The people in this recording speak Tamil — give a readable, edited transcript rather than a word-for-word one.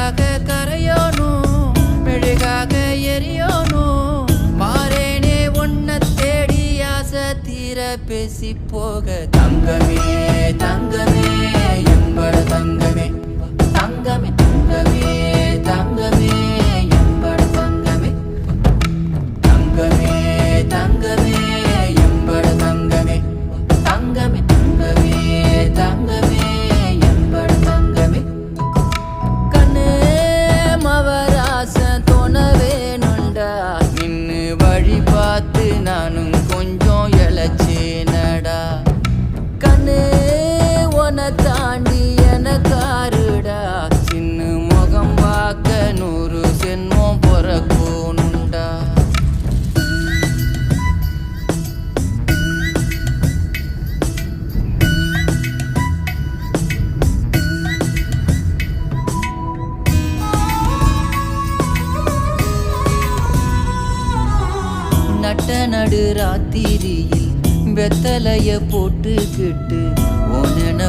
அழகாக கரையோனும் மெழுகாக எரியோனும் மாறேனே ஒன்ன தேடி ஆசை தீர பேசி போக தங்கமே தங்கமே எம்பட தங்கமே தங்கமே தங்கமே தங்கமே எம்பட தங்கமே தங்கமே தங்கமே எம்பட தங்கமே தங்கமே தங்கமே தங்கமே எம்பட தங்கமே கண்ணே மவராசன் தோணவேனுண்டா இன்னு வழி பார்த்து நானும் கொஞ்சம் இழைச்சேனடா கண்ணே உன தாண்டி எனக்காருடா சின்ன முகம் பார்க்க 100 சென்மம் பொறக்கோனுண்டா நட்ட நடு ராத்திரியில் வெத்தலைய போட்டுக்கிட்டு உன